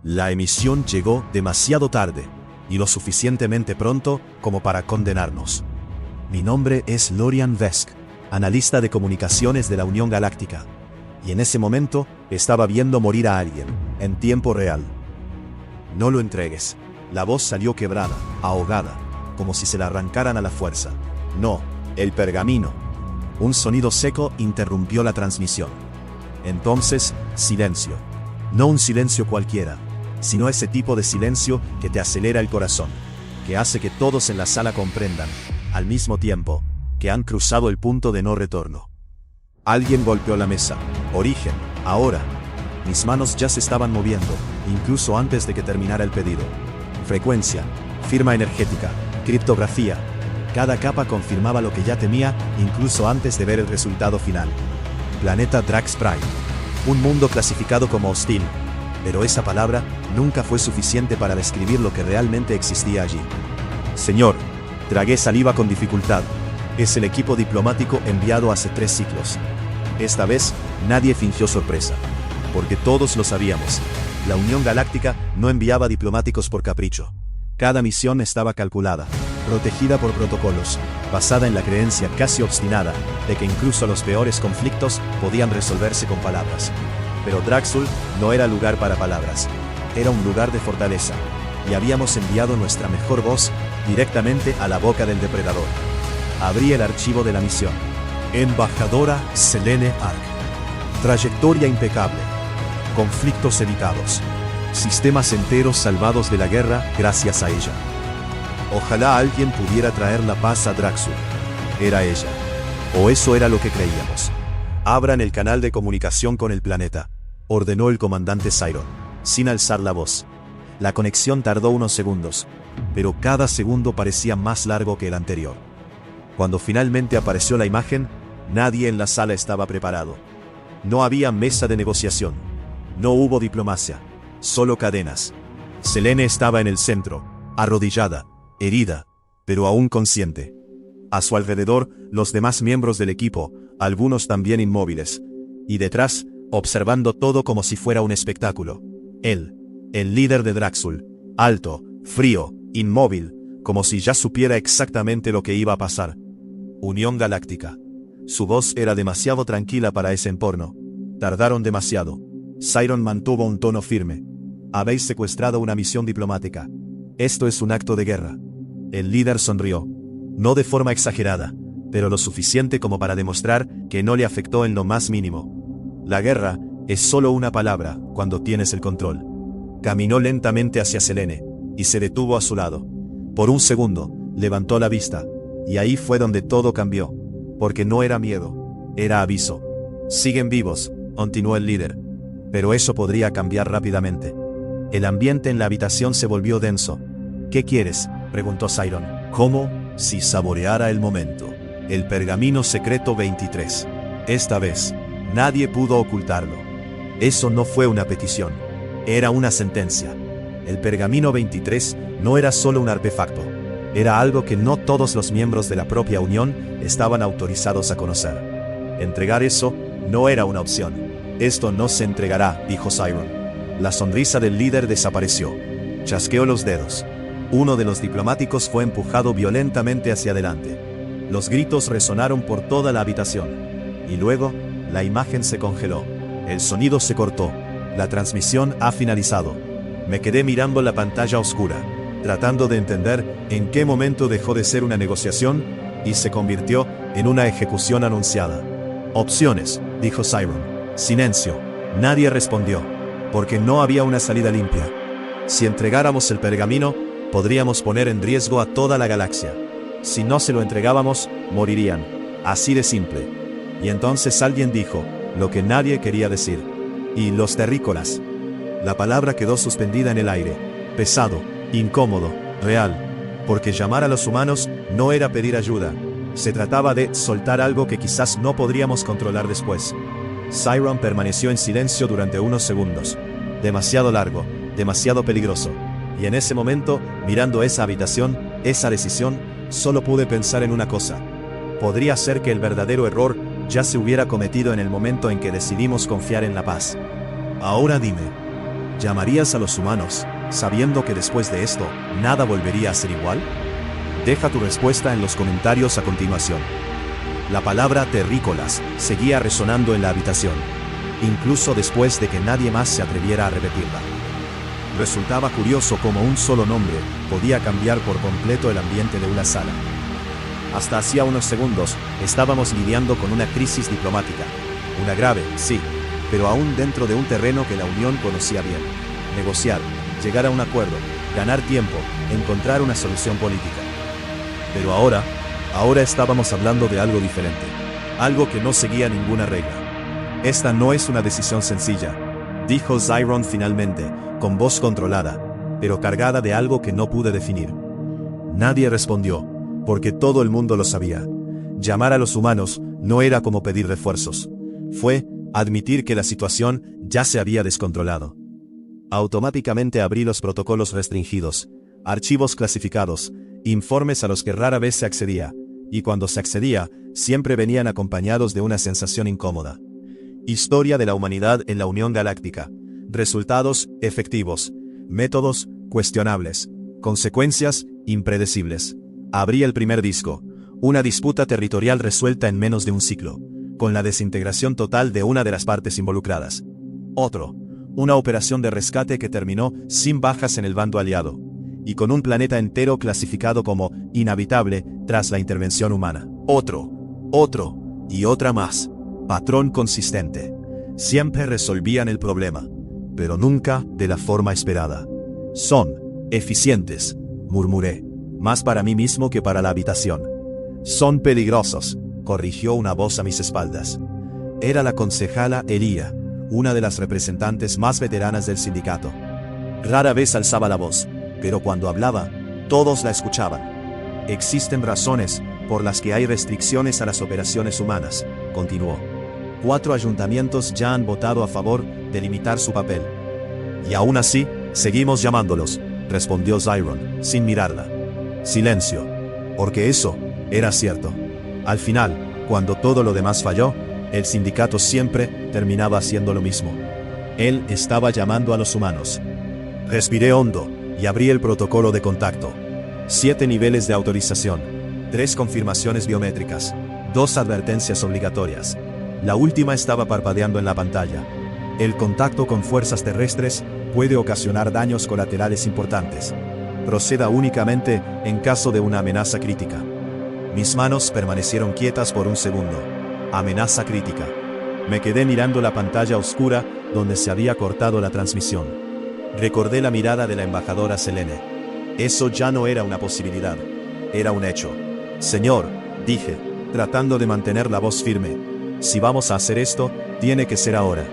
La emisión llegó demasiado tarde, y lo suficientemente pronto como para condenarnos. Mi nombre es Lorian Vesk, analista de comunicaciones de la Unión Galáctica, y en ese momento estaba viendo morir a alguien, en tiempo real. No lo entregues. La voz salió quebrada, ahogada, como si se la arrancaran a la fuerza. No, el pergamino. Un sonido seco interrumpió la transmisión. Entonces, silencio. No un silencio cualquiera, sino ese tipo de silencio que te acelera el corazón, que hace que todos en la sala comprendan, al mismo tiempo, que han cruzado el punto de no retorno. Alguien golpeó la mesa. Origen, ahora. Mis manos ya se estaban moviendo, incluso antes de que terminara el pedido. Frecuencia, firma energética, criptografía. Cada capa confirmaba lo que ya temía, incluso antes de ver el resultado final. Planeta Drax Prime. Un mundo clasificado como hostil. Pero esa palabra nunca fue suficiente para describir lo que realmente existía allí. Señor, tragué saliva con dificultad. Es el equipo diplomático enviado hace 3 ciclos. Esta vez, nadie fingió sorpresa. Porque todos lo sabíamos. La Unión Galáctica no enviaba diplomáticos por capricho. Cada misión estaba calculada, protegida por protocolos, basada en la creencia casi obstinada de que incluso los peores conflictos podían resolverse con palabras. Pero Draxul no era lugar para palabras. Era un lugar de fortaleza. Y habíamos enviado nuestra mejor voz directamente a la boca del depredador. Abrí el archivo de la misión. Embajadora Selene Arc. Trayectoria impecable. Conflictos evitados. Sistemas enteros salvados de la guerra gracias a ella. Ojalá alguien pudiera traer la paz a Draxul. Era ella. O eso era lo que creíamos. Abran el canal de comunicación con el planeta, ordenó el comandante Siron, sin alzar la voz. La conexión tardó unos segundos, pero cada segundo parecía más largo que el anterior. Cuando finalmente apareció la imagen, nadie en la sala estaba preparado. No había mesa de negociación. No hubo diplomacia, solo cadenas. Selene estaba en el centro, arrodillada, herida, pero aún consciente. A su alrededor, los demás miembros del equipo, algunos también inmóviles. Y detrás, observando todo como si fuera un espectáculo. Él, el líder de Draxul, alto, frío, inmóvil, como si ya supiera exactamente lo que iba a pasar. Unión Galáctica. Su voz era demasiado tranquila para ese entorno. Tardaron demasiado. Siron mantuvo un tono firme. Habéis secuestrado una misión diplomática. Esto es un acto de guerra. El líder sonrió. No de forma exagerada, pero lo suficiente como para demostrar que no le afectó en lo más mínimo. La guerra es solo una palabra cuando tienes el control. Caminó lentamente hacia Selene, y se detuvo a su lado. Por un segundo, levantó la vista, y ahí fue donde todo cambió, porque no era miedo, era aviso. Siguen vivos, continuó el líder, pero eso podría cambiar rápidamente. El ambiente en la habitación se volvió denso. ¿Qué quieres?, preguntó Siron. ¿Cómo? Si saboreara el momento. El pergamino secreto 23. Esta vez, nadie pudo ocultarlo. Eso no fue una petición. Era una sentencia. El pergamino 23 no era solo un artefacto. Era algo que no todos los miembros de la propia Unión estaban autorizados a conocer. Entregar eso no era una opción. Esto no se entregará, dijo Siron. La sonrisa del líder desapareció. Chasqueó los dedos. Uno de los diplomáticos fue empujado violentamente hacia adelante. Los gritos resonaron por toda la habitación. Y luego, la imagen se congeló. El sonido se cortó. La transmisión ha finalizado. Me quedé mirando la pantalla oscura, tratando de entender en qué momento dejó de ser una negociación y se convirtió en una ejecución anunciada. Opciones, dijo Siron. Silencio. Nadie respondió, porque no había una salida limpia. Si entregáramos el pergamino, podríamos poner en riesgo a toda la galaxia. Si no se lo entregábamos, morirían. Así de simple. Y entonces alguien dijo lo que nadie quería decir. Y los terrícolas. La palabra quedó suspendida en el aire. Pesado, incómodo, real. Porque llamar a los humanos no era pedir ayuda. Se trataba de soltar algo que quizás no podríamos controlar después. Siron permaneció en silencio durante unos segundos. Demasiado largo, demasiado peligroso. Y en ese momento, mirando esa habitación, esa decisión, solo pude pensar en una cosa. Podría ser que el verdadero error ya se hubiera cometido en el momento en que decidimos confiar en la paz. Ahora dime, ¿Llamarías a los humanos, sabiendo que después de esto, nada volvería a ser igual? Deja tu respuesta en los comentarios a continuación. La palabra terrícolas seguía resonando en la habitación, incluso después de que nadie más se atreviera a repetirla. Resultaba curioso cómo un solo nombre podía cambiar por completo el ambiente de una sala. Hasta hacía unos segundos, estábamos lidiando con una crisis diplomática. Una grave, sí, pero aún dentro de un terreno que la Unión conocía bien. Negociar, llegar a un acuerdo, ganar tiempo, encontrar una solución política. Pero ahora estábamos hablando de algo diferente. Algo que no seguía ninguna regla. Esta no es una decisión sencilla, dijo Zyron finalmente, con voz controlada, pero cargada de algo que no pude definir. Nadie respondió, porque todo el mundo lo sabía. Llamar a los humanos no era como pedir refuerzos. Fue admitir que la situación ya se había descontrolado. Automáticamente abrí los protocolos restringidos, archivos clasificados, informes a los que rara vez se accedía, y cuando se accedía, siempre venían acompañados de una sensación incómoda. Historia de la humanidad en la Unión Galáctica. Resultados efectivos. Métodos cuestionables. Consecuencias impredecibles. Abrí el primer disco. Una disputa territorial resuelta en menos de un ciclo, con la desintegración total de una de las partes involucradas. Otro. Una operación de rescate que terminó sin bajas en el bando aliado, y con un planeta entero clasificado como inhabitable tras la intervención humana. Otro, y otra más. Patrón consistente. Siempre resolvían el problema, pero nunca de la forma esperada. Son eficientes, murmuré, más para mí mismo que para la habitación. Son peligrosos, corrigió una voz a mis espaldas. Era la concejala Elia, una de las representantes más veteranas del sindicato. Rara vez alzaba la voz, pero cuando hablaba, todos la escuchaban. Existen razones por las que hay restricciones a las operaciones humanas, continuó. 4 ayuntamientos ya han votado a favor de limitar su papel. Y aún así, seguimos llamándolos, respondió Zyron, sin mirarla. Silencio. Porque eso era cierto. Al final, cuando todo lo demás falló, el sindicato siempre terminaba haciendo lo mismo. Él estaba llamando a los humanos. Respiré hondo y abrí el protocolo de contacto. 7 niveles de autorización, 3 confirmaciones biométricas, 2 advertencias obligatorias. La última estaba parpadeando en la pantalla. El contacto con fuerzas terrestres puede ocasionar daños colaterales importantes. Proceda únicamente en caso de una amenaza crítica. Mis manos permanecieron quietas por un segundo. Amenaza crítica. Me quedé mirando la pantalla oscura donde se había cortado la transmisión. Recordé la mirada de la embajadora Selene. Eso ya no era una posibilidad. Era un hecho. Señor, dije, tratando de mantener la voz firme. Si vamos a hacer esto, tiene que ser ahora.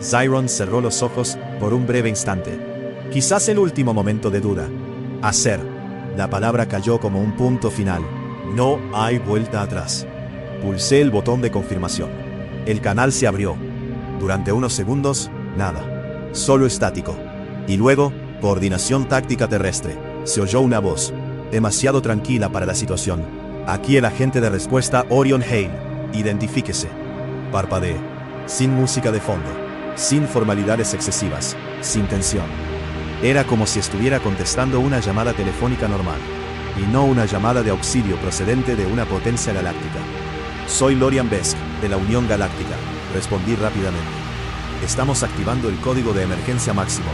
Zyron cerró los ojos por un breve instante. Quizás el último momento de duda. Hacer. La palabra cayó como un punto final. No hay vuelta atrás. Pulsé el botón de confirmación. El canal se abrió. Durante unos segundos, nada. Solo estático. Y luego, coordinación táctica terrestre. Se oyó una voz, demasiado tranquila para la situación. Aquí el agente de respuesta Orion Hale. Identifíquese. Parpadeé. Sin música de fondo. Sin formalidades excesivas. Sin tensión. Era como si estuviera contestando una llamada telefónica normal. Y no una llamada de auxilio procedente de una potencia galáctica. Soy Lorian Vesk, de la Unión Galáctica. Respondí rápidamente. Estamos activando el código de emergencia máximo.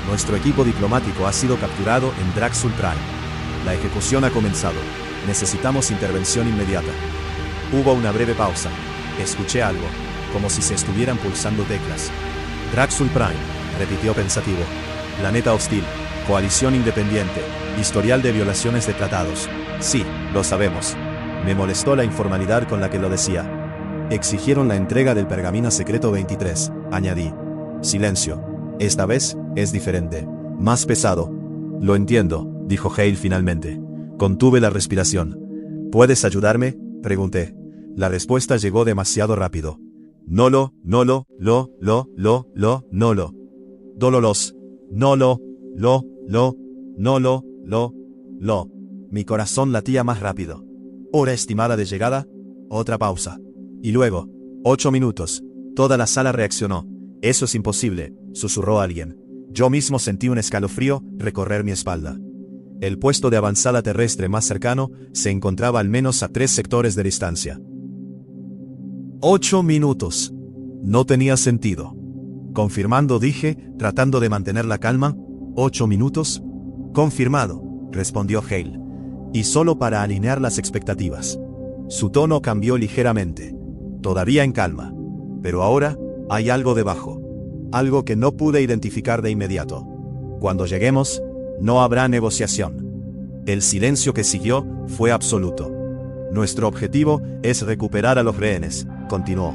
Nuestro equipo diplomático ha sido capturado en Draxul Prime. La ejecución ha comenzado. Necesitamos intervención inmediata. Hubo una breve pausa. Escuché algo, como si se estuvieran pulsando teclas. Draxul Prime, repitió pensativo. Planeta hostil, coalición independiente, historial de violaciones de tratados. Sí, lo sabemos. Me molestó la informalidad con la que lo decía. Exigieron la entrega del pergamino secreto 23, añadí. Silencio. Esta vez es diferente. Más pesado. Lo entiendo, dijo Hale finalmente. Contuve la respiración. ¿Puedes ayudarme?, pregunté. La respuesta llegó demasiado rápido. Dololos. Mi corazón latía más rápido. Hora estimada de llegada, otra pausa. Y luego, 8 minutos. Toda la sala reaccionó. Eso es imposible, susurró alguien. Yo mismo sentí un escalofrío recorrer mi espalda. El puesto de avanzada terrestre más cercano se encontraba al menos a 3 sectores de distancia. 8 minutos. No tenía sentido. Confirmando, dije, tratando de mantener la calma. 8 minutos. Confirmado, respondió Hale. Y solo para alinear las expectativas. Su tono cambió ligeramente. Todavía en calma. Pero ahora, hay algo debajo. Algo que no pude identificar de inmediato. Cuando lleguemos, no habrá negociación. El silencio que siguió fue absoluto. Nuestro objetivo es recuperar a los rehenes, continuó.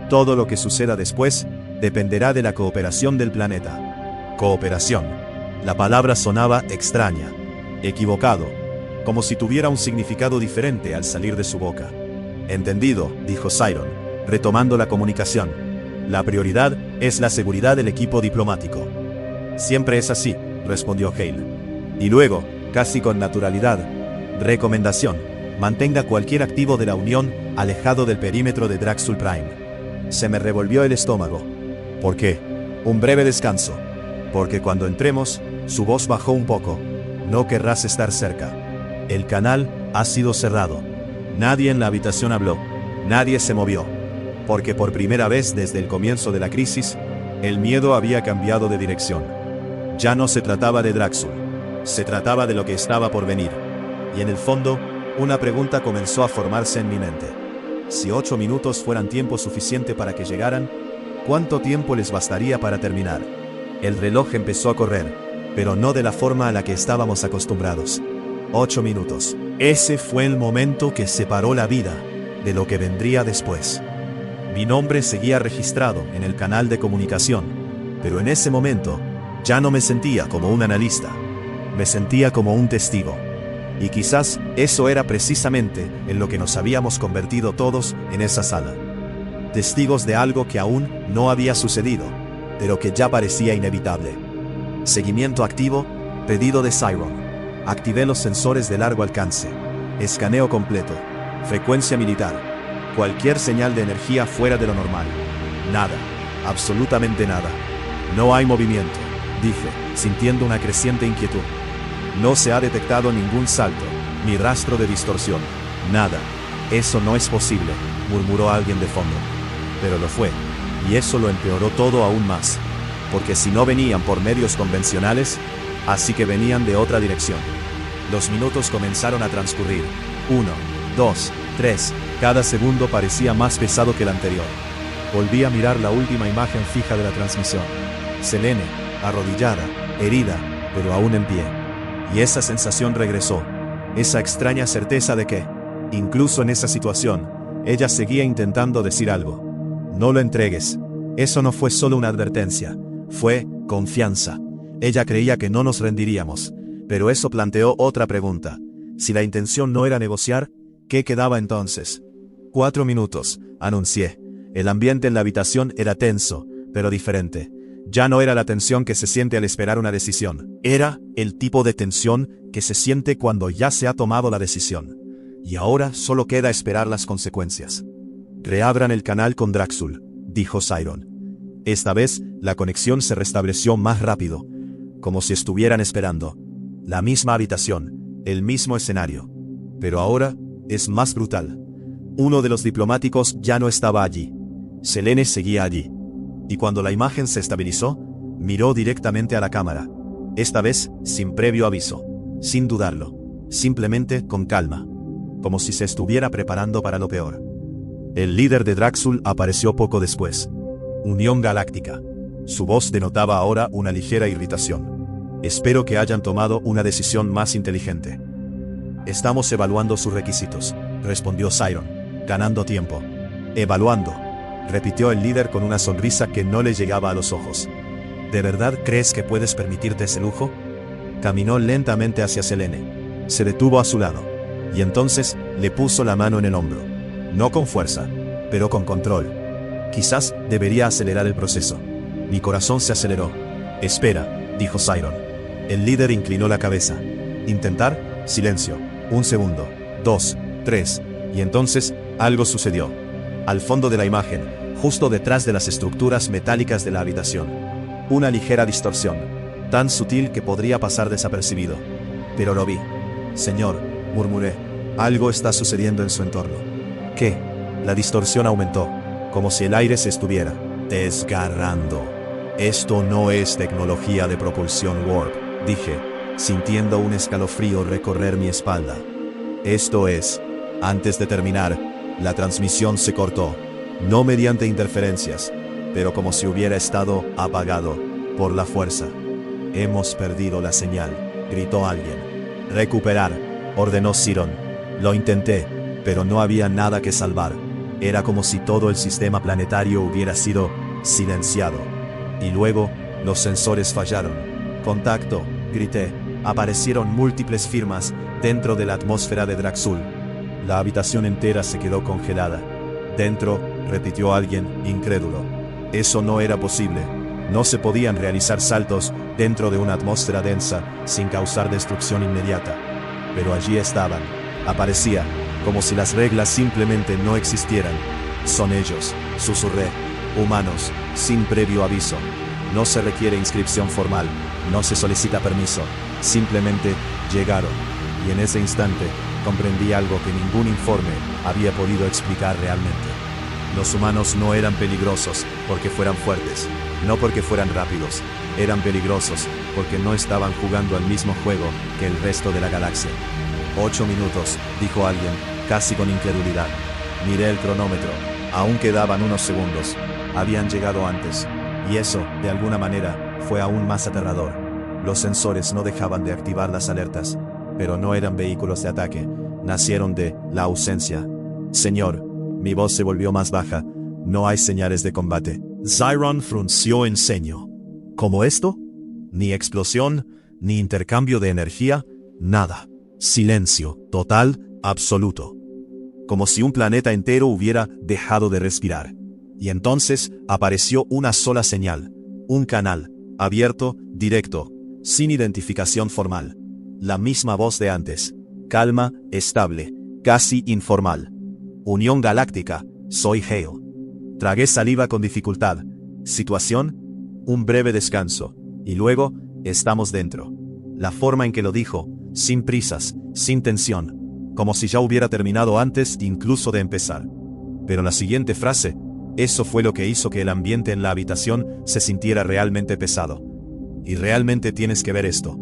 Todo lo que suceda después dependerá de la cooperación del planeta. Cooperación. La palabra sonaba extraña, equivocado, como si tuviera un significado diferente al salir de su boca. Entendido, dijo Siron, retomando la comunicación. La prioridad es la seguridad del equipo diplomático. Siempre es así, respondió Hale. Y luego, casi con naturalidad, recomendación, mantenga cualquier activo de la Unión alejado del perímetro de Draxul Prime. Se me revolvió el estómago. ¿Por qué? Un breve descanso. Porque cuando entremos, su voz bajó un poco. No querrás estar cerca. El canal ha sido cerrado. Nadie en la habitación habló. Nadie se movió. Porque por primera vez desde el comienzo de la crisis, el miedo había cambiado de dirección. Ya no se trataba de Draxul. Se trataba de lo que estaba por venir. Y en el fondo, una pregunta comenzó a formarse en mi mente. Si 8 minutos fueran tiempo suficiente para que llegaran, ¿cuánto tiempo les bastaría para terminar? El reloj empezó a correr, pero no de la forma a la que estábamos acostumbrados. 8 minutos. Ese fue el momento que separó la vida de lo que vendría después. Mi nombre seguía registrado en el canal de comunicación, pero en ese momento ya no me sentía como un analista, me sentía como un testigo. Y quizás eso era precisamente en lo que nos habíamos convertido todos en esa sala. Testigos de algo que aún no había sucedido, pero que ya parecía inevitable. Seguimiento activo, pedido de Siron. Activé los sensores de largo alcance. Escaneo completo. Frecuencia militar. Cualquier señal de energía fuera de lo normal. Nada. Absolutamente nada. No hay movimiento, dije, sintiendo una creciente inquietud. No se ha detectado ningún salto, ni rastro de distorsión. Nada. Eso no es posible, murmuró alguien de fondo. Pero lo fue, y eso lo empeoró todo aún más. Porque si no venían por medios convencionales, así que venían de otra dirección. Los minutos comenzaron a transcurrir. 1, 2, 3. Cada segundo parecía más pesado que el anterior. Volví a mirar la última imagen fija de la transmisión. Selene, arrodillada, herida, pero aún en pie. Y esa sensación regresó. Esa extraña certeza de que, incluso en esa situación, ella seguía intentando decir algo. No lo entregues. Eso no fue solo una advertencia. Fue confianza. Ella creía que no nos rendiríamos. Pero eso planteó otra pregunta. Si la intención no era negociar, ¿qué quedaba entonces? 4 minutos, anuncié. El ambiente en la habitación era tenso, pero diferente. Ya no era la tensión que se siente al esperar una decisión. Era el tipo de tensión que se siente cuando ya se ha tomado la decisión. Y ahora solo queda esperar las consecuencias. Reabran el canal con Draxul, dijo Siron. Esta vez, la conexión se restableció más rápido, como si estuvieran esperando. La misma habitación, el mismo escenario. Pero ahora, es más brutal. Uno de los diplomáticos ya no estaba allí. Selene seguía allí. Y cuando la imagen se estabilizó, miró directamente a la cámara. Esta vez, sin previo aviso. Sin dudarlo. Simplemente con calma. Como si se estuviera preparando para lo peor. El líder de Draxul apareció poco después. Unión Galáctica. Su voz denotaba ahora una ligera irritación. Espero que hayan tomado una decisión más inteligente. Estamos evaluando sus requisitos, respondió Siron, ganando tiempo. Evaluando, repitió el líder con una sonrisa que no le llegaba a los ojos. ¿De verdad crees que puedes permitirte ese lujo? Caminó lentamente hacia Selene. Se detuvo a su lado. Y entonces le puso la mano en el hombro. No con fuerza, pero con control. Quizás debería acelerar el proceso. Mi corazón se aceleró. Espera, dijo Siron. El líder inclinó la cabeza. Intentar, silencio. 1 segundo, 2, 3. Y entonces, algo sucedió. Al fondo de la imagen, justo detrás de las estructuras metálicas de la habitación. Una ligera distorsión, tan sutil que podría pasar desapercibido. Pero lo vi. Señor, murmuré, algo está sucediendo en su entorno. ¿Qué? La distorsión aumentó, como si el aire se estuviera desgarrando. Esto no es tecnología de propulsión warp, dije, sintiendo un escalofrío recorrer mi espalda. Esto es. Antes de terminar, la transmisión se cortó, no mediante interferencias, pero como si hubiera estado apagado por la fuerza. Hemos perdido la señal, gritó alguien. Recuperar, ordenó Siron. Lo intenté, pero no había nada que salvar. Era como si todo el sistema planetario hubiera sido silenciado. Y luego, los sensores fallaron. Contacto, grité. Aparecieron múltiples firmas dentro de la atmósfera de Draxul. La habitación entera se quedó congelada. Dentro, repitió alguien, incrédulo. Eso no era posible. No se podían realizar saltos dentro de una atmósfera densa sin causar destrucción inmediata. Pero allí estaban. Aparecía, como si las reglas simplemente no existieran. Son ellos, susurré. Humanos, sin previo aviso. No se requiere inscripción formal, no se solicita permiso. Simplemente llegaron. Y en ese instante, comprendí algo que ningún informe había podido explicar realmente. Los humanos no eran peligrosos porque fueran fuertes, no porque fueran rápidos. Eran peligrosos porque no estaban jugando al mismo juego que el resto de la galaxia. 8 minutos, dijo alguien, casi con incredulidad. Miré el cronómetro. Aún quedaban unos segundos. Habían llegado antes. Y eso, de alguna manera, fue aún más aterrador. Los sensores no dejaban de activar las alertas, pero no eran vehículos de ataque. Nacieron de la ausencia. Señor, mi voz se volvió más baja. No hay señales de combate. Zyron frunció el ceño. ¿Cómo esto? Ni explosión, ni intercambio de energía, nada. Silencio, total, absoluto. Como si un planeta entero hubiera dejado de respirar. Y entonces apareció una sola señal. Un canal, abierto, directo, sin identificación formal. La misma voz de antes. Calma, estable, casi informal. Unión Galáctica, soy Hale. Tragué saliva con dificultad. Situación, un breve descanso. Y luego, estamos dentro. La forma en que lo dijo, sin prisas, sin tensión. Como si ya hubiera terminado antes incluso de empezar. Pero la siguiente frase, eso fue lo que hizo que el ambiente en la habitación se sintiera realmente pesado. Y realmente tienes que ver esto.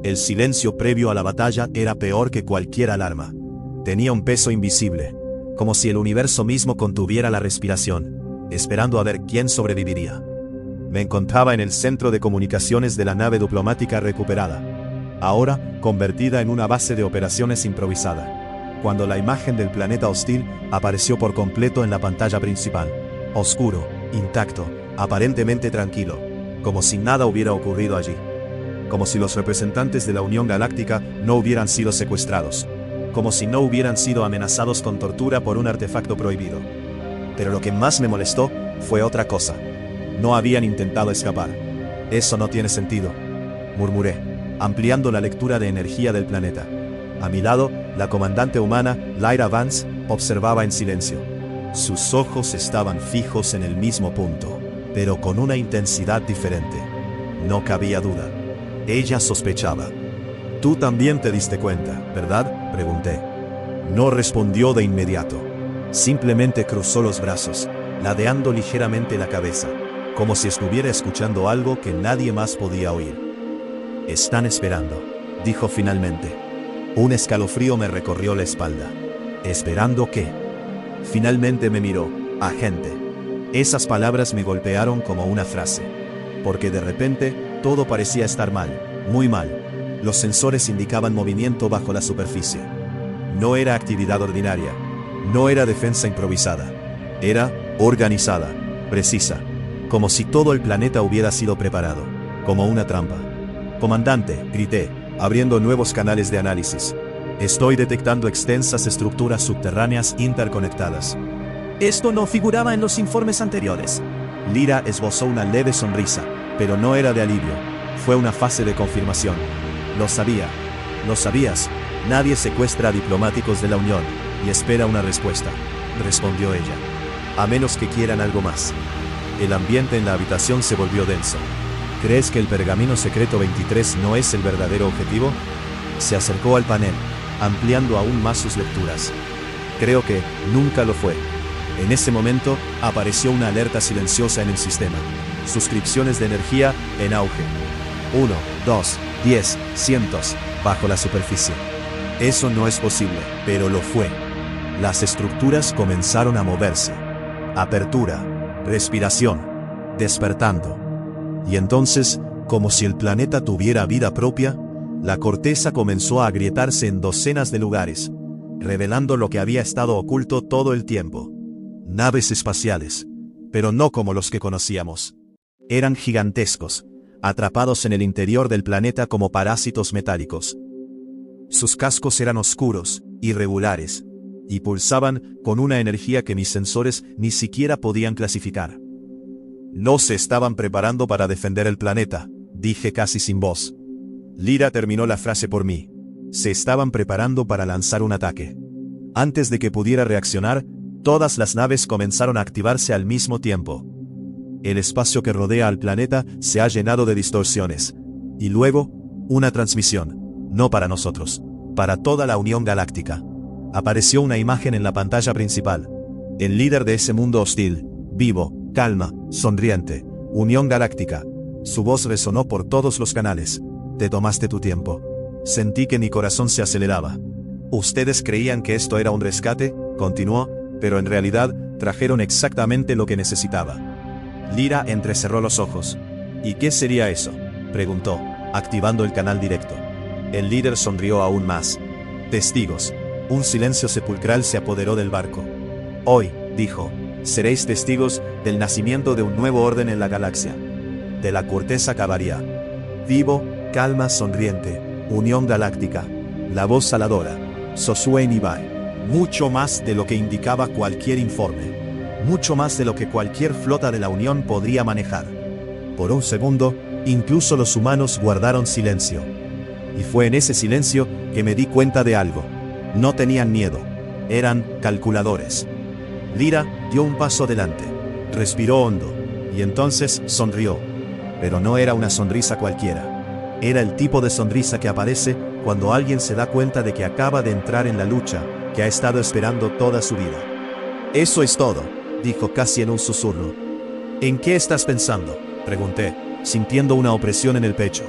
El silencio previo a la batalla era peor que cualquier alarma. Tenía un peso invisible, como si el universo mismo contuviera la respiración, esperando a ver quién sobreviviría. Me encontraba en el centro de comunicaciones de la nave diplomática recuperada, ahora convertida en una base de operaciones improvisada, cuando la imagen del planeta hostil apareció por completo en la pantalla principal. Oscuro, intacto, aparentemente tranquilo, como si nada hubiera ocurrido allí. Como si los representantes de la Unión Galáctica no hubieran sido secuestrados. Como si no hubieran sido amenazados con tortura por un artefacto prohibido. Pero lo que más me molestó fue otra cosa. No habían intentado escapar. Eso no tiene sentido, murmuré, ampliando la lectura de energía del planeta. A mi lado, la comandante humana, Lyra Vance, observaba en silencio. Sus ojos estaban fijos en el mismo punto, pero con una intensidad diferente. No cabía duda. Ella sospechaba. «Tú también te diste cuenta, ¿verdad?», pregunté. No respondió de inmediato. Simplemente cruzó los brazos, ladeando ligeramente la cabeza, como si estuviera escuchando algo que nadie más podía oír. «Están esperando», dijo finalmente. Un escalofrío me recorrió la espalda. ¿Esperando qué? Finalmente me miró. «Agente». Esas palabras me golpearon como una frase. Porque de repente, todo parecía estar mal, muy mal. Los sensores indicaban movimiento bajo la superficie. No era actividad ordinaria. No era defensa improvisada. Era organizada, precisa. Como si todo el planeta hubiera sido preparado. Como una trampa. «Comandante», grité, abriendo nuevos canales de análisis. «Estoy detectando extensas estructuras subterráneas interconectadas». «Esto no figuraba en los informes anteriores». Lyra esbozó una leve sonrisa, pero no era de alivio. Fue una fase de confirmación. «Lo sabía. Lo sabías. Nadie secuestra a diplomáticos de la Unión y espera una respuesta», respondió ella. «A menos que quieran algo más». El ambiente en la habitación se volvió denso. ¿Crees que el pergamino secreto 23 no es el verdadero objetivo? Se acercó al panel, ampliando aún más sus lecturas. Creo que nunca lo fue. En ese momento, apareció una alerta silenciosa en el sistema. Suscripciones de energía en auge. 1, 2, 10, cientos, bajo la superficie. Eso no es posible, pero lo fue. Las estructuras comenzaron a moverse. Apertura, respiración, despertando. Y entonces, como si el planeta tuviera vida propia, la corteza comenzó a agrietarse en docenas de lugares, revelando lo que había estado oculto todo el tiempo. Naves espaciales, pero no como los que conocíamos. Eran gigantescos, atrapados en el interior del planeta como parásitos metálicos. Sus cascos eran oscuros, irregulares, y pulsaban con una energía que mis sensores ni siquiera podían clasificar. No se estaban preparando para defender el planeta, dije casi sin voz. Lyra terminó la frase por mí. Se estaban preparando para lanzar un ataque. Antes de que pudiera reaccionar, todas las naves comenzaron a activarse al mismo tiempo. El espacio que rodea al planeta se ha llenado de distorsiones. Y luego, una transmisión, no para nosotros, para toda la Unión Galáctica. Apareció una imagen en la pantalla principal. El líder de ese mundo hostil, vivo, calma, sonriente, Unión Galáctica. Su voz resonó por todos los canales. Te tomaste tu tiempo. Sentí que mi corazón se aceleraba. Ustedes creían que esto era un rescate, continuó, pero en realidad trajeron exactamente lo que necesitaba. Lyra entrecerró los ojos. ¿Y qué sería eso?, preguntó, activando el canal directo. El líder sonrió aún más. Testigos. Un silencio sepulcral se apoderó del barco. Hoy, dijo, seréis testigos del nacimiento de un nuevo orden en la galaxia. De la corteza acabaría. Vivo, calma, sonriente, Unión Galáctica. La voz saladora. Sosue Nibai. Mucho más de lo que indicaba cualquier informe. Mucho más de lo que cualquier flota de la Unión podría manejar. Por un segundo, incluso los humanos guardaron silencio. Y fue en ese silencio que me di cuenta de algo. No tenían miedo. Eran calculadores. Lyra dio un paso adelante. Respiró hondo. Y entonces sonrió. Pero no era una sonrisa cualquiera. Era el tipo de sonrisa que aparece cuando alguien se da cuenta de que acaba de entrar en la lucha que ha estado esperando toda su vida. Eso es todo, dijo casi en un susurro. ¿En qué estás pensando?, pregunté, sintiendo una opresión en el pecho.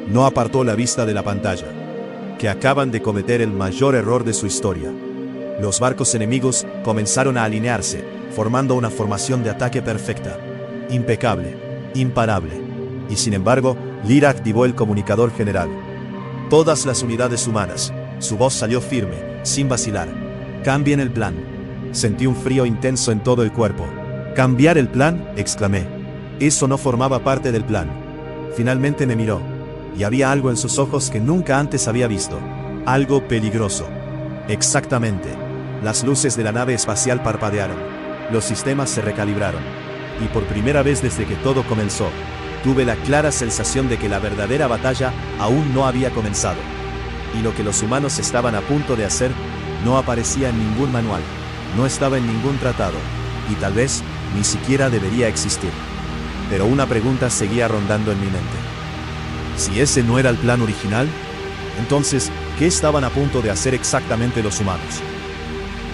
No apartó la vista de la pantalla. Que acaban de cometer el mayor error de su historia. Los barcos enemigos comenzaron a alinearse, formando una formación de ataque perfecta. Impecable, imparable. Y sin embargo, Lyra activó el comunicador general. Todas las unidades humanas. Su voz salió firme, sin vacilar. Cambien el plan. Sentí un frío intenso en todo el cuerpo. ¿Cambiar el plan?, exclamé. Eso no formaba parte del plan. Finalmente me miró. Y había algo en sus ojos que nunca antes había visto. Algo peligroso. Exactamente. Las luces de la nave espacial parpadearon. Los sistemas se recalibraron. Y por primera vez desde que todo comenzó, tuve la clara sensación de que la verdadera batalla aún no había comenzado. Y lo que los humanos estaban a punto de hacer no aparecía en ningún manual, no estaba en ningún tratado, y tal vez ni siquiera debería existir. Pero una pregunta seguía rondando en mi mente. Si ese no era el plan original, entonces, ¿qué estaban a punto de hacer exactamente los humanos?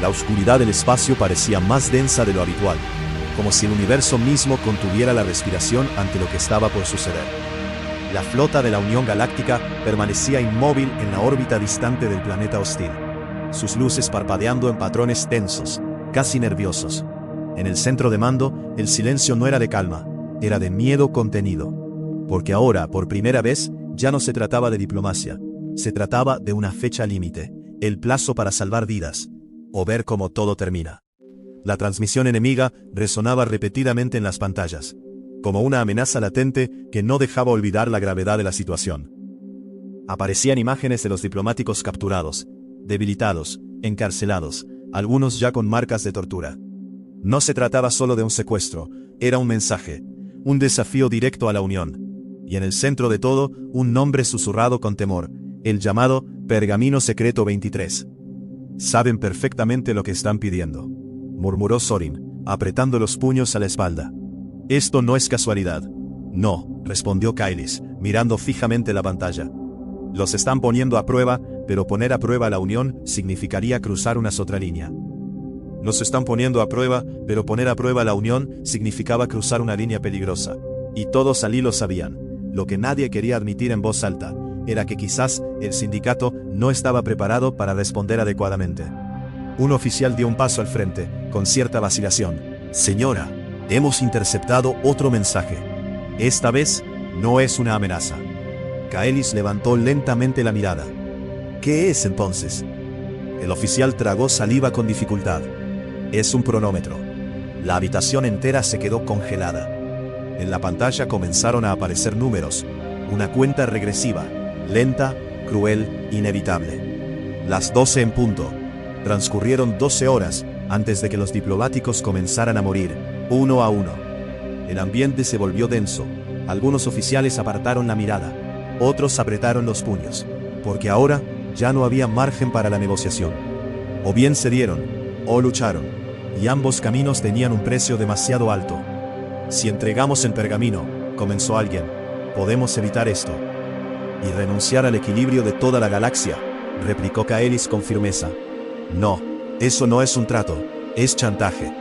La oscuridad del espacio parecía más densa de lo habitual, como si el universo mismo contuviera la respiración ante lo que estaba por suceder. La flota de la Unión Galáctica permanecía inmóvil en la órbita distante del planeta hostil, sus luces parpadeando en patrones tensos, casi nerviosos. En el centro de mando, el silencio no era de calma, era de miedo contenido. Porque ahora, por primera vez, ya no se trataba de diplomacia, se trataba de una fecha límite, el plazo para salvar vidas, o ver cómo todo termina. La transmisión enemiga resonaba repetidamente en las pantallas, como una amenaza latente que no dejaba olvidar la gravedad de la situación. Aparecían imágenes de los diplomáticos capturados, debilitados, encarcelados, algunos ya con marcas de tortura. No se trataba solo de un secuestro, era un mensaje, un desafío directo a la Unión. Y en el centro de todo, un nombre susurrado con temor, el llamado Pergamino Secreto 23. Saben perfectamente lo que están pidiendo, murmuró Sorin, apretando los puños a la espalda. Esto no es casualidad. No, respondió Kailis, mirando fijamente la pantalla. Los están poniendo a prueba, pero poner a prueba la unión significaría cruzar una otra línea. Los están poniendo a prueba, pero poner a prueba la unión significaba cruzar una línea peligrosa. Y todos allí lo sabían. Lo que nadie quería admitir en voz alta era que quizás el sindicato no estaba preparado para responder adecuadamente. Un oficial dio un paso al frente, con cierta vacilación. Señora, hemos interceptado otro mensaje. Esta vez no es una amenaza. Kailis levantó lentamente la mirada. ¿Qué es entonces? El oficial tragó saliva con dificultad. Es un cronómetro. La habitación entera se quedó congelada. En la pantalla comenzaron a aparecer números, una cuenta regresiva, lenta, cruel, inevitable. Las 12 en punto. Transcurrieron 12 horas antes de que los diplomáticos comenzaran a morir, uno a uno. El ambiente se volvió denso. Algunos oficiales apartaron la mirada, otros apretaron los puños, porque ahora ya no había margen para la negociación. O bien cedieron, o lucharon, y ambos caminos tenían un precio demasiado alto. Si entregamos el pergamino, comenzó alguien, podemos evitar esto. Y renunciar al equilibrio de toda la galaxia, replicó Kailis con firmeza. No, eso no es un trato, es chantaje.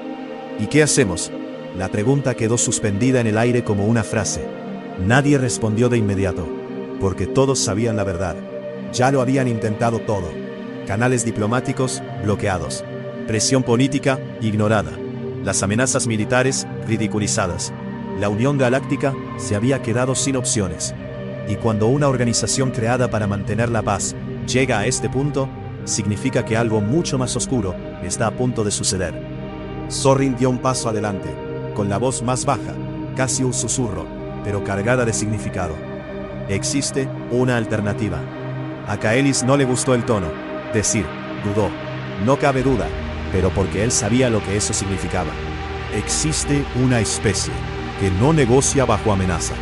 ¿Y qué hacemos? La pregunta quedó suspendida en el aire como una frase. Nadie respondió de inmediato, porque todos sabían la verdad. Ya lo habían intentado todo. Canales diplomáticos bloqueados. Presión política ignorada. Las amenazas militares ridiculizadas. La Unión Galáctica se había quedado sin opciones. Y cuando una organización creada para mantener la paz llega a este punto, significa que algo mucho más oscuro está a punto de suceder. Sorin dio un paso adelante, con la voz más baja, casi un susurro, pero cargada de significado. Existe una alternativa. A Kailis no le gustó el tono, decir, dudó. No cabe duda, pero porque él sabía lo que eso significaba. Existe una especie que no negocia bajo amenaza,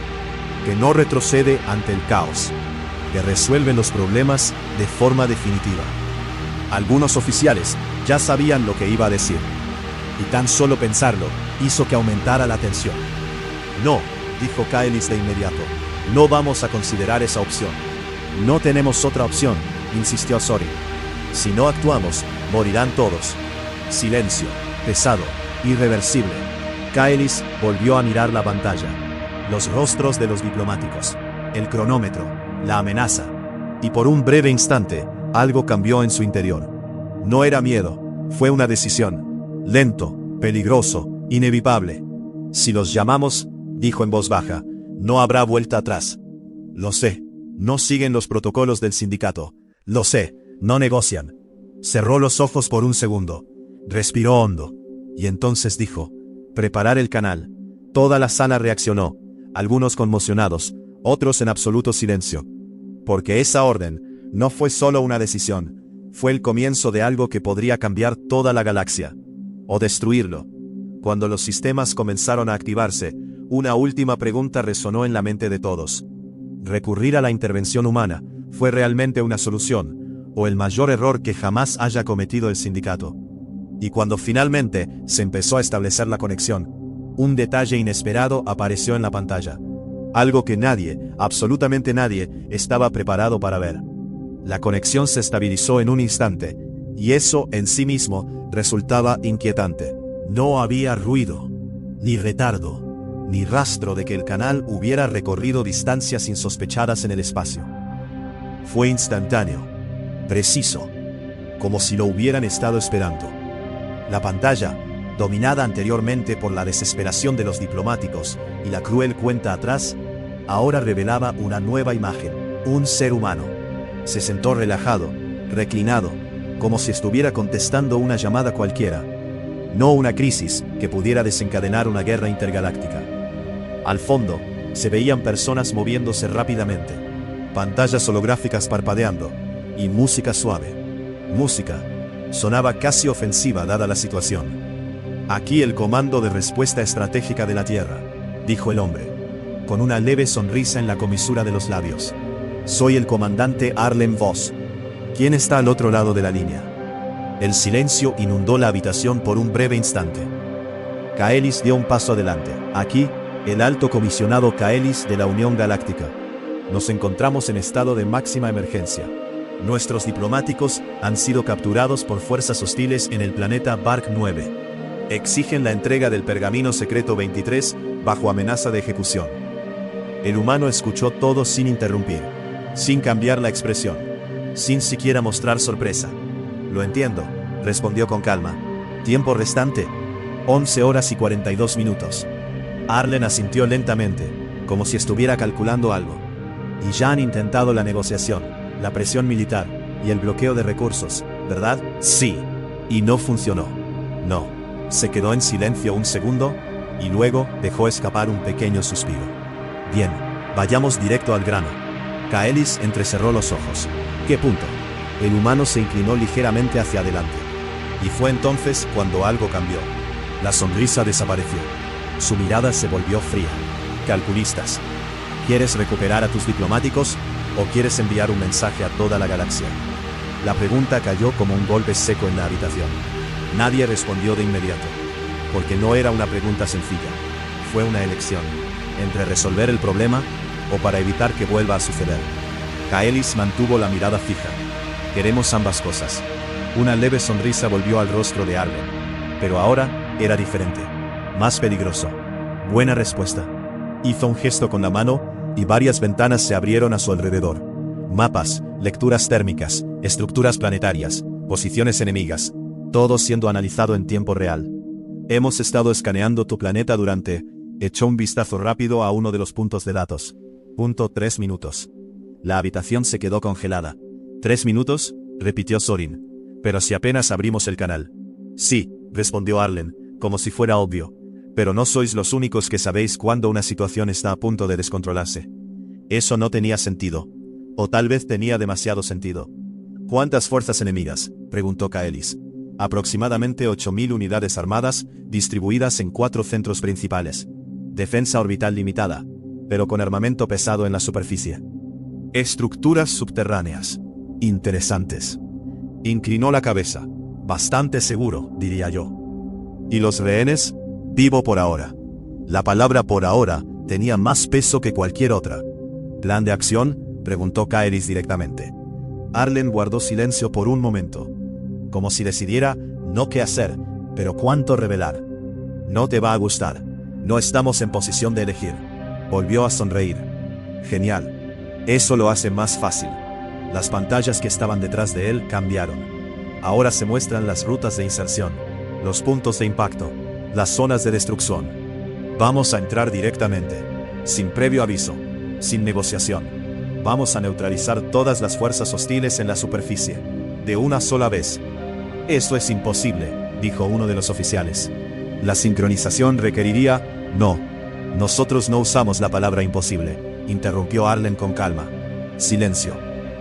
que no retrocede ante el caos, que resuelve los problemas de forma definitiva. Algunos oficiales ya sabían lo que iba a decir, y tan solo pensarlo hizo que aumentara la tensión. No, dijo Kailis de inmediato, no vamos a considerar esa opción. No tenemos otra opción, insistió Sorin. Si no actuamos, morirán todos. Silencio, pesado, irreversible. Kailis volvió a mirar la pantalla. Los rostros de los diplomáticos, el cronómetro, la amenaza. Y por un breve instante, algo cambió en su interior. No era miedo, fue una decisión. Lento, peligroso, inevitable. Si los llamamos, dijo en voz baja, no habrá vuelta atrás. Lo sé, no siguen los protocolos del sindicato. Lo sé, no negocian. Cerró los ojos por un segundo. Respiró hondo. Y entonces dijo, preparar el canal. Toda la sala reaccionó, algunos conmocionados, otros en absoluto silencio. Porque esa orden no fue solo una decisión, fue el comienzo de algo que podría cambiar toda la galaxia. O destruirlo. Cuando los sistemas comenzaron a activarse, una última pregunta resonó en la mente de todos. ¿Recurrir a la intervención humana fue realmente una solución, o el mayor error que jamás haya cometido el sindicato? Y cuando finalmente se empezó a establecer la conexión, un detalle inesperado apareció en la pantalla. Algo que nadie, absolutamente nadie, estaba preparado para ver. La conexión se estabilizó en un instante, y eso en sí mismo resultaba inquietante. No había ruido, ni retardo, ni rastro de que el canal hubiera recorrido distancias insospechadas en el espacio. Fue instantáneo, preciso, como si lo hubieran estado esperando. La pantalla, dominada anteriormente por la desesperación de los diplomáticos y la cruel cuenta atrás, ahora revelaba una nueva imagen, un ser humano. Se sentó relajado, reclinado, como si estuviera contestando una llamada cualquiera, no una crisis que pudiera desencadenar una guerra intergaláctica. Al fondo, se veían personas moviéndose rápidamente, pantallas holográficas parpadeando, y música suave. Música. Sonaba casi ofensiva dada la situación. Aquí el comando de respuesta estratégica de la Tierra, dijo el hombre, con una leve sonrisa en la comisura de los labios. Soy el comandante Arlen Voss. ¿Quién está al otro lado de la línea? El silencio inundó la habitación por un breve instante. Kailis dio un paso adelante. Aquí, El alto comisionado Kaelis de la Unión Galáctica. Nos encontramos en estado de máxima emergencia. Nuestros diplomáticos han sido capturados por fuerzas hostiles en el planeta Bark 9. Exigen la entrega del pergamino secreto 23 bajo amenaza de ejecución. El humano escuchó todo sin interrumpir, sin cambiar la expresión, sin siquiera mostrar sorpresa. Lo entiendo, respondió con calma. Tiempo restante, 11 horas y 42 minutos. Arlen asintió lentamente, como si estuviera calculando algo. Y ya han intentado la negociación, la presión militar y el bloqueo de recursos, ¿verdad? Sí. Y no funcionó. No. Se quedó en silencio un segundo, y luego dejó escapar un pequeño suspiro. Bien, vayamos directo al grano. Kaelis entrecerró los ojos. ¿Qué punto? El humano se inclinó ligeramente hacia adelante. Y fue entonces cuando algo cambió. La sonrisa desapareció. Su mirada se volvió fría. Calculistas. ¿Quieres recuperar a tus diplomáticos o quieres enviar un mensaje a toda la galaxia? La pregunta cayó como un golpe seco en la habitación. Nadie respondió de inmediato, porque no era una pregunta sencilla. Fue una elección, entre resolver el problema o para evitar que vuelva a suceder. Kaelis mantuvo la mirada fija. Queremos ambas cosas. Una leve sonrisa volvió al rostro de Arlen, pero ahora era diferente, más peligroso. Buena respuesta. Hizo un gesto con la mano y varias ventanas se abrieron a su alrededor. Mapas, lecturas térmicas, estructuras planetarias, posiciones enemigas, todo siendo analizado en tiempo real. Hemos estado escaneando tu planeta durante... Echó un vistazo rápido a uno de los puntos de datos. 3 minutos. La habitación se quedó congelada. ¿3 minutos? Repitió Sorin. Pero si apenas abrimos el canal. Sí, respondió Arlen, como si fuera obvio. Pero no sois los únicos que sabéis cuándo una situación está a punto de descontrolarse. Eso no tenía sentido. O tal vez tenía demasiado sentido. ¿Cuántas fuerzas enemigas?, preguntó Kaelis. Aproximadamente 8.000 unidades armadas, distribuidas en 4 centros principales. Defensa orbital limitada, pero con armamento pesado en la superficie. Estructuras subterráneas. Interesantes. Inclinó la cabeza. Bastante seguro, diría yo. ¿Y los rehenes? Vivo por ahora. La palabra por ahora tenía más peso que cualquier otra. ¿Plan de acción?, preguntó Kaelis directamente. Arlen guardó silencio por un momento, como si decidiera no qué hacer, pero cuánto revelar. No te va a gustar. No estamos en posición de elegir. Volvió a sonreír. Genial. Eso lo hace más fácil. Las pantallas que estaban detrás de él cambiaron. Ahora se muestran las rutas de inserción, los puntos de impacto, las zonas de destrucción. Vamos a entrar directamente, sin previo aviso, sin negociación. Vamos a neutralizar todas las fuerzas hostiles en la superficie, de una sola vez. Eso es imposible, dijo uno de los oficiales. La sincronización requeriría... No. Nosotros no usamos la palabra imposible, interrumpió Arlen con calma. Silencio.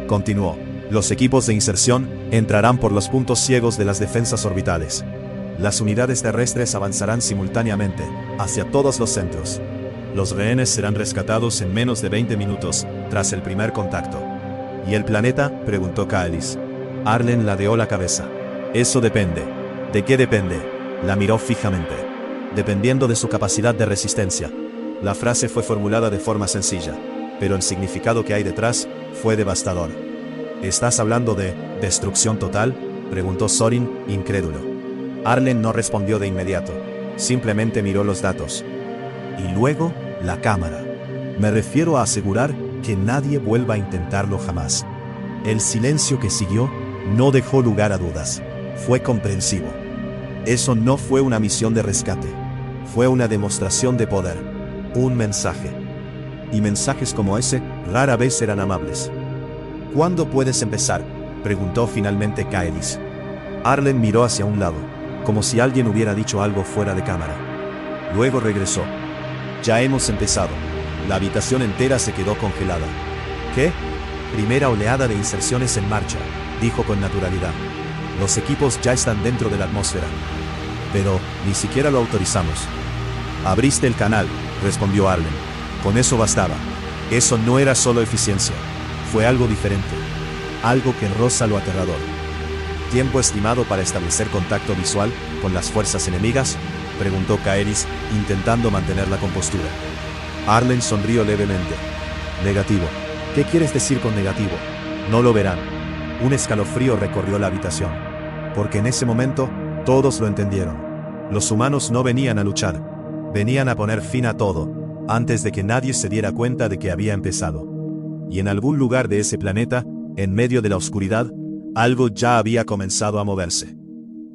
Continuó. Los equipos de inserción entrarán por los puntos ciegos de las defensas orbitales. Las unidades terrestres avanzarán simultáneamente, hacia todos los centros. Los rehenes serán rescatados en menos de 20 minutos, tras el primer contacto. ¿Y el planeta?, preguntó Kaelis. Arlen ladeó la cabeza. Eso depende. ¿De qué depende? La miró fijamente. Dependiendo de su capacidad de resistencia. La frase fue formulada de forma sencilla, pero el significado que hay detrás fue devastador. ¿Estás hablando de destrucción total?, preguntó Sorin, incrédulo. Arlen no respondió de inmediato, simplemente miró los datos. Y luego, la cámara. Me refiero a asegurar que nadie vuelva a intentarlo jamás. El silencio que siguió no dejó lugar a dudas. Fue comprensivo. Eso no fue una misión de rescate. Fue una demostración de poder. Un mensaje. Y mensajes como ese rara vez eran amables. ¿Cuándo puedes empezar?, preguntó finalmente Kaelis. Arlen miró hacia un lado, como si alguien hubiera dicho algo fuera de cámara. Luego regresó. Ya hemos empezado. La habitación entera se quedó congelada. ¿Qué? Primera oleada de inserciones en marcha, dijo con naturalidad. Los equipos ya están dentro de la atmósfera. Pero ni siquiera lo autorizamos. Abriste el canal, respondió Arlen. Con eso bastaba. Eso no era solo eficiencia. Fue algo diferente. Algo que roza lo aterrador. ¿Tiempo estimado para establecer contacto visual con las fuerzas enemigas? preguntó Kaeris, intentando mantener la compostura. Arlen sonrió levemente. Negativo. ¿Qué quieres decir con negativo? No lo verán. Un escalofrío recorrió la habitación. Porque en ese momento, todos lo entendieron. Los humanos no venían a luchar. Venían a poner fin a todo, antes de que nadie se diera cuenta de que había empezado. Y en algún lugar de ese planeta, en medio de la oscuridad, algo ya había comenzado a moverse.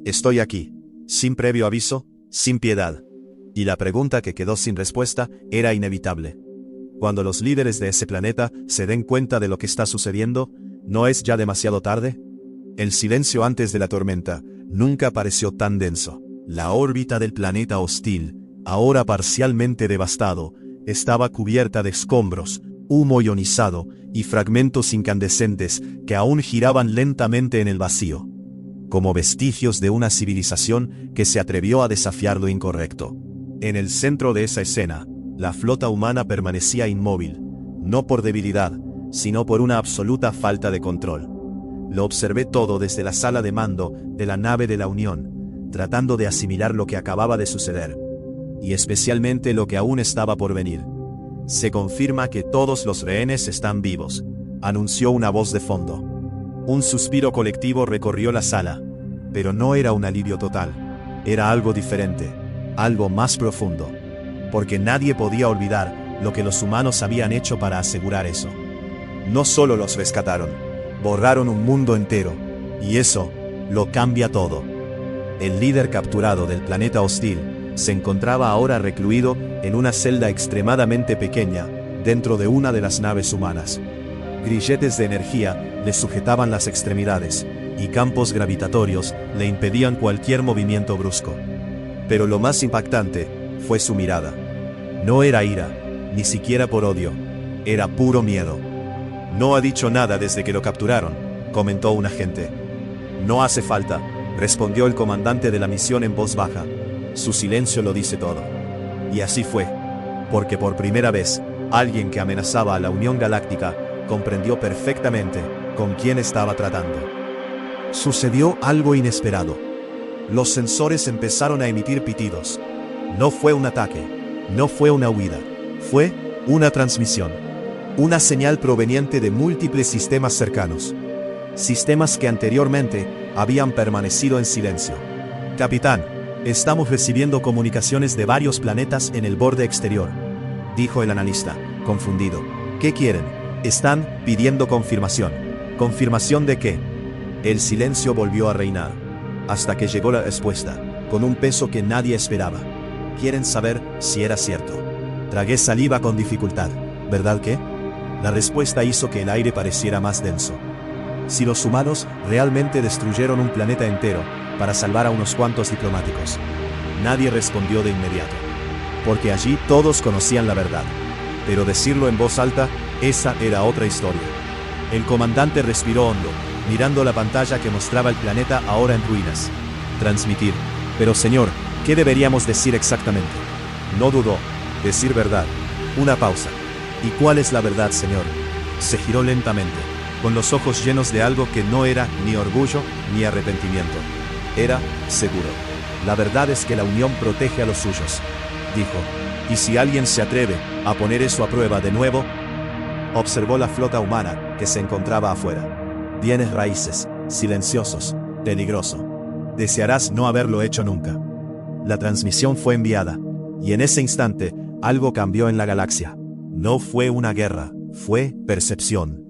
Estoy aquí, sin previo aviso, sin piedad. Y la pregunta que quedó sin respuesta era inevitable. Cuando los líderes de ese planeta se den cuenta de lo que está sucediendo, ¿no es ya demasiado tarde? El silencio antes de la tormenta nunca pareció tan denso. La órbita del planeta hostil, ahora parcialmente devastado, estaba cubierta de escombros, humo ionizado y fragmentos incandescentes que aún giraban lentamente en el vacío, como vestigios de una civilización que se atrevió a desafiar lo incorrecto. En el centro de esa escena, la flota humana permanecía inmóvil, no por debilidad, sino por una absoluta falta de control. Lo observé todo desde la sala de mando de la nave de la Unión, tratando de asimilar lo que acababa de suceder, y especialmente lo que aún estaba por venir. Se confirma que todos los rehenes están vivos, anunció una voz de fondo. Un suspiro colectivo recorrió la sala, pero no era un alivio total. Era algo diferente, algo más profundo, porque nadie podía olvidar lo que los humanos habían hecho para asegurar eso. No solo los rescataron, borraron un mundo entero, y eso lo cambia todo. El líder capturado del planeta hostil se encontraba ahora recluido en una celda extremadamente pequeña dentro de una de las naves humanas. Grilletes de energía le sujetaban las extremidades, y campos gravitatorios le impedían cualquier movimiento brusco. Pero lo más impactante fue su mirada. No era ira, ni siquiera por odio, era puro miedo. No ha dicho nada desde que lo capturaron, comentó un agente. No hace falta, respondió el comandante de la misión en voz baja. Su silencio lo dice todo. Y así fue, porque por primera vez, alguien que amenazaba a la Unión Galáctica comprendió perfectamente con quién estaba tratando. Sucedió algo inesperado. Los sensores empezaron a emitir pitidos. No fue un ataque, no fue una huida, fue una transmisión. Una señal proveniente de múltiples sistemas cercanos. Sistemas que anteriormente habían permanecido en silencio. Capitán, estamos recibiendo comunicaciones de varios planetas en el borde exterior, dijo el analista, confundido. ¿Qué quieren? Están pidiendo confirmación. ¿Confirmación de qué? El silencio volvió a reinar, hasta que llegó la respuesta, con un peso que nadie esperaba. Quieren saber si era cierto. Tragué saliva con dificultad, ¿verdad que? La respuesta hizo que el aire pareciera más denso. Si los humanos realmente destruyeron un planeta entero para salvar a unos cuantos diplomáticos. Nadie respondió de inmediato, porque allí todos conocían la verdad. Pero decirlo en voz alta, esa era otra historia. El comandante respiró hondo, mirando la pantalla que mostraba el planeta ahora en ruinas. Transmitir. Pero señor, ¿qué deberíamos decir exactamente? No dudó. Decir verdad. Una pausa. ¿Y cuál es la verdad, señor? Se giró lentamente, con los ojos llenos de algo que no era ni orgullo ni arrepentimiento. Era seguro. La verdad es que la Unión protege a los suyos, dijo. Y si alguien se atreve a poner eso a prueba de nuevo, observó la flota humana que se encontraba afuera. Bienes raíces, silenciosos, peligroso. Desearás no haberlo hecho nunca. La transmisión fue enviada, y en ese instante, algo cambió en la galaxia. No fue una guerra, fue percepción.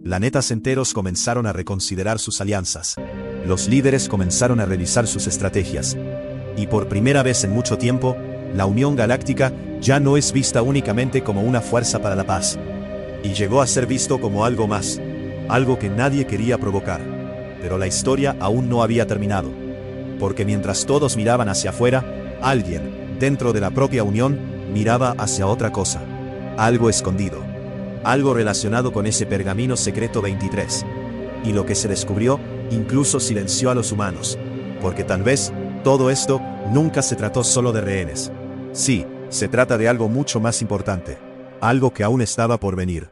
Planetas enteros comenzaron a reconsiderar sus alianzas. Los líderes comenzaron a revisar sus estrategias. Y por primera vez en mucho tiempo, la Unión Galáctica ya no es vista únicamente como una fuerza para la paz. Y llegó a ser visto como algo más, algo que nadie quería provocar. Pero la historia aún no había terminado. Porque mientras todos miraban hacia afuera, alguien, dentro de la propia Unión, miraba hacia otra cosa. Algo escondido. Algo relacionado con ese pergamino secreto 23. Y lo que se descubrió, incluso silenció a los humanos. Porque tal vez, todo esto, nunca se trató solo de rehenes. Sí, se trata de algo mucho más importante. Algo que aún estaba por venir.